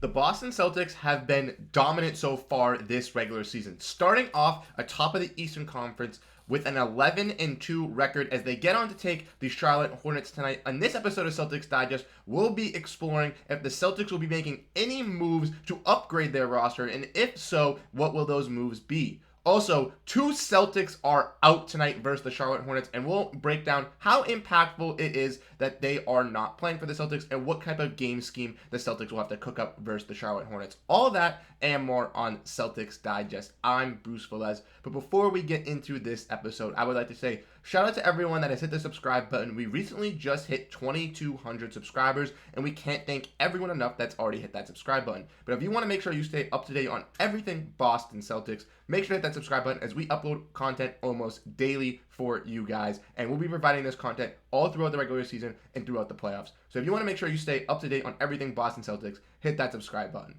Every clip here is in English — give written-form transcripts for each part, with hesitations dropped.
The Boston Celtics have been dominant so far this regular season, starting off atop of the Eastern Conference with an 11-2 record as they get on to take the Charlotte Hornets tonight. On this episode of Celtics Digest, we'll be exploring if the Celtics will be making any moves to upgrade their roster, and if so, what will those moves be? Also, two Celtics are out tonight versus the Charlotte Hornets, and we'll break down how impactful it is that they are not playing for the Celtics and what type of game scheme the Celtics will have to cook up versus the Charlotte Hornets. All that and more on Celtics Digest. I'm Bruce Veliz, but before we get into this episode, I would like to say shout out to everyone that has hit the subscribe button. We recently just hit 2,200 subscribers, and we can't thank everyone enough that's already hit that subscribe button. But if you want to make sure you stay up to date on everything Boston Celtics, make sure to hit that subscribe button as we upload content almost daily for you guys. And we'll be providing this content all throughout the regular season and throughout the playoffs. So if you want to make sure you stay up to date on everything Boston Celtics, hit that subscribe button.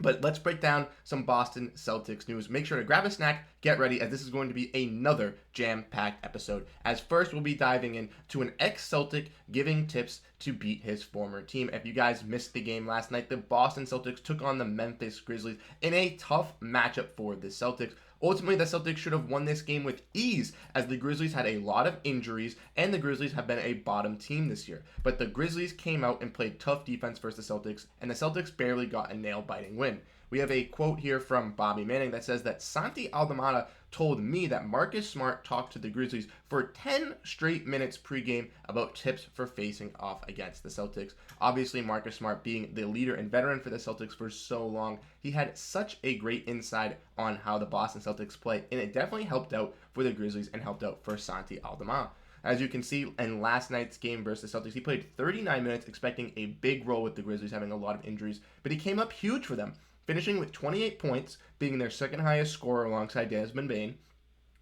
But let's break down some Boston Celtics news. Make sure to grab a snack, get ready, as this is going to be another jam-packed episode. As first, we'll be diving into an ex-Celtic giving tips to beat his former team. If you guys missed the game last night, the Boston Celtics took on the Memphis Grizzlies in a tough matchup for the Celtics. Ultimately, the Celtics should have won this game with ease, as the Grizzlies had a lot of injuries, and the Grizzlies have been a bottom team this year. But the Grizzlies came out and played tough defense versus the Celtics, and the Celtics barely got a nail-biting win. We have a quote here from Bobby Manning that says that Santi Aldamada told me that Marcus Smart talked to the Grizzlies for 10 straight minutes pregame about tips for facing off against the Celtics. Obviously, Marcus Smart being the leader and veteran for the Celtics for so long, he had such a great insight on how the Boston Celtics play, and it definitely helped out for the Grizzlies and helped out for Santi Aldamada. As you can see in last night's game versus the Celtics, he played 39 minutes expecting a big role with the Grizzlies having a lot of injuries, but he came up huge for them, finishing with 28 points, being their second highest scorer alongside Desmond Bane,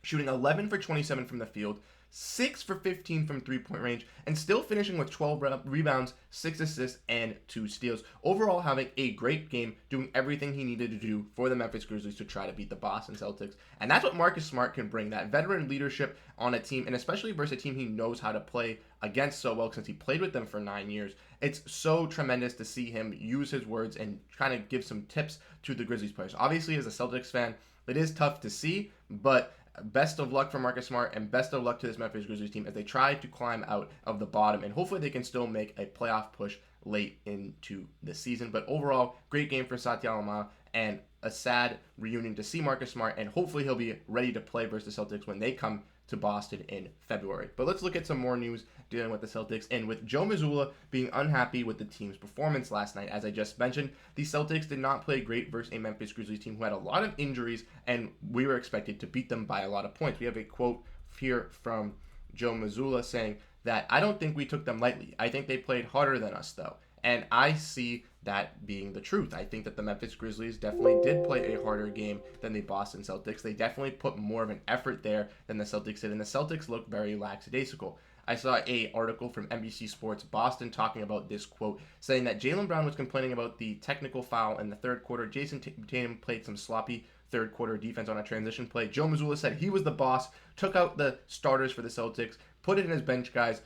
shooting 11 for 27 from the field, 6 for 15 from three-point range, and still finishing with 12 rebounds, 6 assists, and 2 steals. Overall, having a great game, doing everything he needed to do for the Memphis Grizzlies to try to beat the Boston Celtics. And that's what Marcus Smart can bring, that veteran leadership on a team, and especially versus a team he knows how to play against so well since he played with them for 9 years. It's so tremendous to see him use his words and kind of give some tips to the Grizzlies players. Obviously, as a Celtics fan, it is tough to see, but best of luck for Marcus Smart and best of luck to this Memphis Grizzlies team as they try to climb out of the bottom, and hopefully they can still make a playoff push late into the season. But overall, great game for Santi Aldamada and a sad reunion to see Marcus Smart, and hopefully he'll be ready to play versus the Celtics when they come to Boston in February. But let's look at some more news dealing with the Celtics, and with Joe Mazzulla being unhappy with the team's performance last night. As I just mentioned, the Celtics did not play great versus a Memphis Grizzlies team who had a lot of injuries, and we were expected to beat them by a lot of points. We have a quote here from Joe Mazzulla saying that, "I don't think we took them lightly. I think they played harder than us, though." And I see that being the truth. I think that the Memphis Grizzlies definitely did play a harder game than the Boston Celtics. They definitely put more of an effort there than the Celtics did, and the Celtics looked very lackadaisical. I saw an article from NBC Sports Boston talking about this quote, saying that Jaylen Brown was complaining about the technical foul in the third quarter. Jayson Tatum played some sloppy third quarter defense on a transition play. Joe Mazzulla said he was the boss, took out the starters for the Celtics, put it in his bench guys,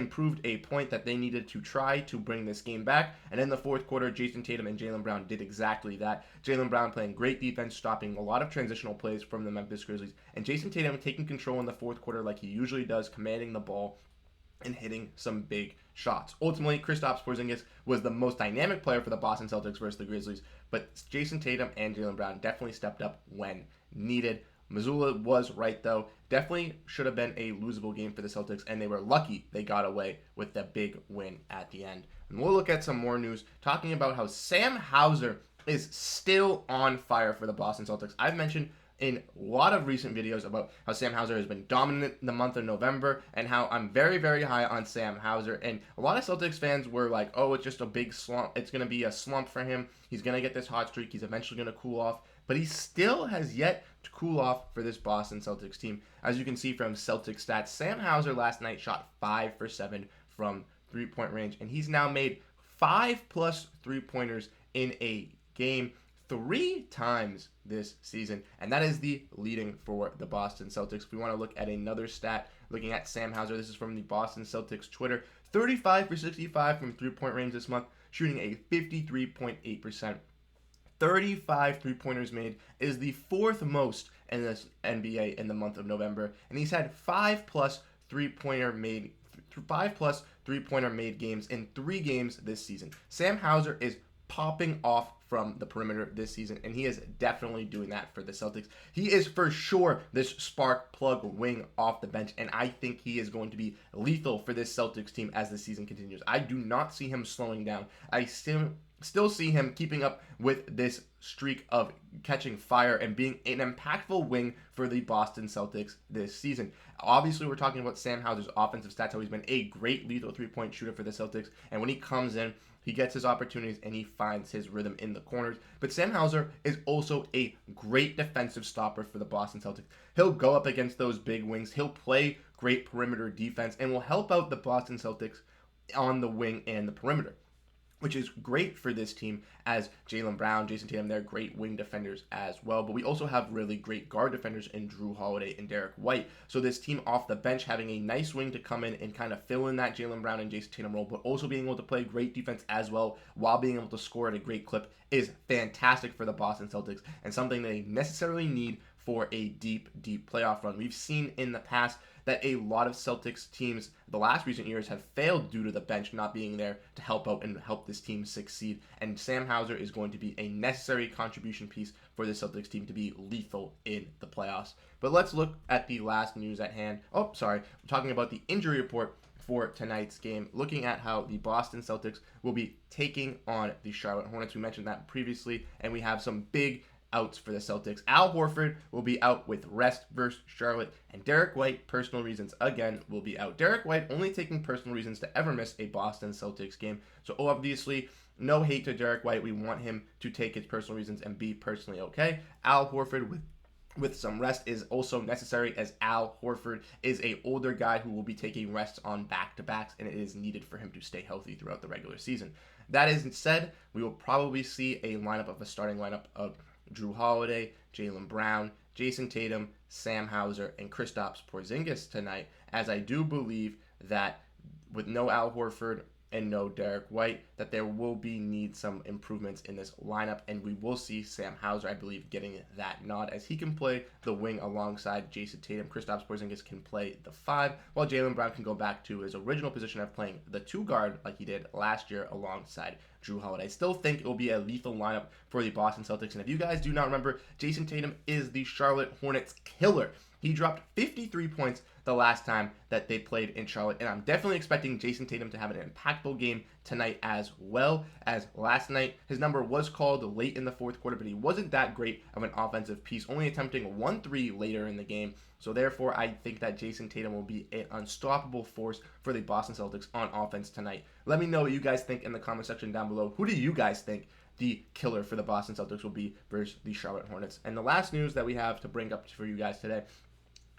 proved a point that they needed to try to bring this game back. And in the fourth quarter, Jayson Tatum and Jaylen Brown did exactly that. Jaylen Brown playing great defense, stopping a lot of transitional plays from the Memphis Grizzlies, and Jayson Tatum taking control in the fourth quarter like he usually does, commanding the ball and hitting some big shots. Ultimately, Kristaps Porzingis was the most dynamic player for the Boston Celtics versus the Grizzlies, but Jayson Tatum and Jaylen Brown definitely stepped up when needed. Mazzulla was right, though. Definitely should have been a losable game for the Celtics, and they were lucky they got away with the big win at the end. And we'll look at some more news, talking about how Sam Hauser is still on fire for the Boston Celtics. I've mentioned in a lot of recent videos about how Sam Hauser has been dominant in the month of November, and how I'm very, very high on Sam Hauser. And a lot of Celtics fans were like, oh, it's just a big slump. It's going to be a slump for him. He's going to get this hot streak. He's eventually going to cool off. But he still has yet to cool off for this Boston Celtics team. As you can see from Celtics stats, Sam Hauser last night shot 5 for 7 from three-point range, and he's now made 5+ three-pointers in a game 3 times this season, and that is the leading for the Boston Celtics. If we want to look at another stat, looking at Sam Hauser, this is from the Boston Celtics Twitter, 35 for 65 from three-point range this month, shooting a 53.8%. 35 three-pointers made is the fourth most in the NBA in the month of November, and he's had 5 plus three-pointer made games in 3 games this season. Sam Hauser is popping off from the perimeter this season, and he is definitely doing that for the Celtics. He is for sure this spark plug wing off the bench, and I think he is going to be lethal for this Celtics team as the season continues. I do not see him slowing down. I still see him keeping up with this streak of catching fire and being an impactful wing for the Boston Celtics this season. Obviously, we're talking about Sam Hauser's offensive stats, how he's been a great lethal three-point shooter for the Celtics, and when he comes in, he gets his opportunities and he finds his rhythm in the corners. But Sam Hauser is also a great defensive stopper for the Boston Celtics. He'll go up against those big wings. He'll play great perimeter defense and will help out the Boston Celtics on the wing and the perimeter, which is great for this team, as Jaylen Brown, Jayson Tatum, they're great wing defenders as well. But we also have really great guard defenders in Jrue Holiday and Derrick White. So this team off the bench having a nice wing to come in and kind of fill in that Jaylen Brown and Jayson Tatum role, but also being able to play great defense as well while being able to score at a great clip is fantastic for the Boston Celtics and something they necessarily need for a deep playoff run. We've seen in the past that a lot of Celtics teams the last recent years have failed due to the bench not being there to help out and help this team succeed. And Sam Hauser is going to be a necessary contribution piece for the Celtics team to be lethal in the playoffs. But let's look at the last news at hand. I'm talking about the injury report for tonight's game, looking at how the Boston Celtics will be taking on the Charlotte Hornets. We mentioned that previously, and we have some big outs for the Celtics. Al Horford will be out with rest versus Charlotte, and Derrick White, personal reasons again, will be out. Derrick White only taking personal reasons to ever miss a Boston Celtics game, so obviously no hate to Derrick White. We want him to take his personal reasons and be personally okay. Al Horford with some rest is also necessary, as Al Horford is a older guy who will be taking rests on back-to-backs, and it is needed for him to stay healthy throughout the regular season. That is said, we will probably see a starting lineup of Jrue Holiday, Jaylen Brown, Jayson Tatum, Sam Hauser, and Kristaps Porzingis tonight, as I do believe that with no Al Horford and no Derrick White, that there will need some improvements in this lineup, and we will see Sam Hauser, I believe, getting that nod, as he can play the wing alongside Jayson Tatum. Kristaps Porzingis can play the 5, while Jaylen Brown can go back to his original position of playing the 2 guard like he did last year alongside Jrue Holiday. I still think it will be a lethal lineup for the Boston Celtics, and if you guys do not remember, Jayson Tatum is the Charlotte Hornets killer. He dropped 53 points the last time that they played in Charlotte, and I'm definitely expecting Jayson Tatum to have an impactful game tonight as well, as last night his number was called late in the fourth quarter, but he wasn't that great of an offensive piece, only attempting 1-3 later in the game. So therefore, I think that Jayson Tatum will be an unstoppable force for the Boston Celtics on offense tonight. Let me know what you guys think in the comment section down below. Who do you guys think the killer for the Boston Celtics will be versus the Charlotte Hornets? And the last news that we have to bring up for you guys today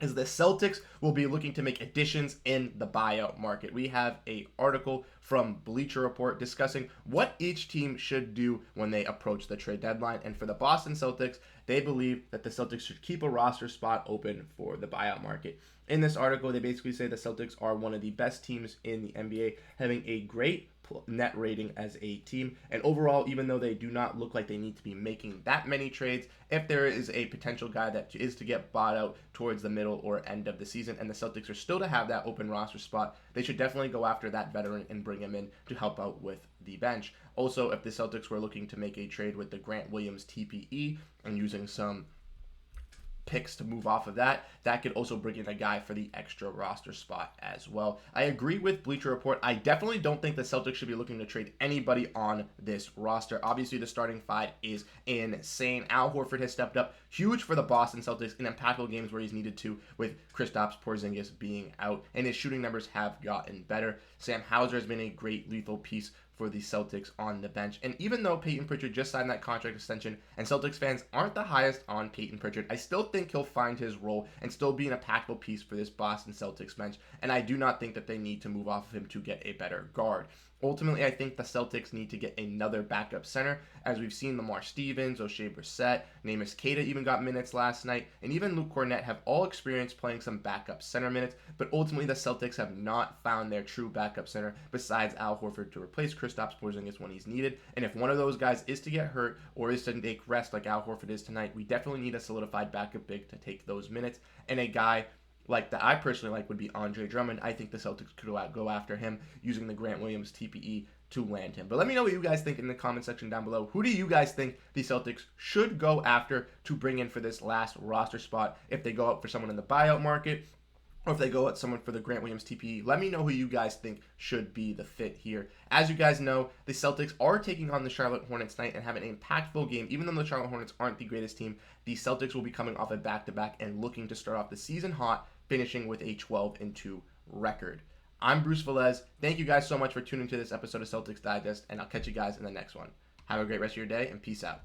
is the Celtics will be looking to make additions in the buyout market. We have an article from Bleacher Report discussing what each team should do when they approach the trade deadline. And for the Boston Celtics, they believe that the Celtics should keep a roster spot open for the buyout market. In this article, they basically say the Celtics are one of the best teams in the NBA, having a great net rating as a team, and overall, even though they do not look like they need to be making that many trades, if there is a potential guy that is to get bought out towards the middle or end of the season and the Celtics are still to have that open roster spot, they should definitely go after that veteran and bring him in to help out with the bench. Also, if the Celtics were looking to make a trade with the Grant Williams TPE and using some picks to move off of that, that could also bring in a guy for the extra roster spot as well. I agree with Bleacher Report. I definitely don't think the Celtics should be looking to trade anybody on this roster. Obviously, the starting 5 is insane. Al Horford has stepped up huge for the Boston Celtics in impactful games where he's needed to, with Kristaps Porzingis being out, and his shooting numbers have gotten better. Sam Hauser has been a great lethal piece for the Celtics on the bench. And even though Payton Pritchard just signed that contract extension and Celtics fans aren't the highest on Payton Pritchard, I still think he'll find his role and still be an impactful piece for this Boston Celtics bench. And I do not think that they need to move off of him to get a better guard. Ultimately, I think the Celtics need to get another backup center, as we've seen Lamar Stevens, Oshae Brissett, Neemias Queta even got minutes last night, and even Luke Kornet have all experienced playing some backup center minutes, but ultimately the Celtics have not found their true backup center besides Al Horford to replace Kristaps Porzingis when he's needed, and if one of those guys is to get hurt or is to take rest like Al Horford is tonight, we definitely need a solidified backup big to take those minutes, and a guy like that I personally like would be Andre Drummond. I think the Celtics could go after him using the Grant Williams TPE to land him. But let me know what you guys think in the comment section down below. Who do you guys think the Celtics should go after to bring in for this last roster spot? If they go out for someone in the buyout market, or if they go at someone for the Grant Williams TPE, let me know who you guys think should be the fit here. As you guys know, the Celtics are taking on the Charlotte Hornets tonight and have an impactful game. Even though the Charlotte Hornets aren't the greatest team, the Celtics will be coming off a back-to-back and looking to start off the season hot, finishing with a 12-2 record. I'm Bruce Veliz. Thank you guys so much for tuning to this episode of Celtics Digest, and I'll catch you guys in the next one. Have a great rest of your day, and peace out.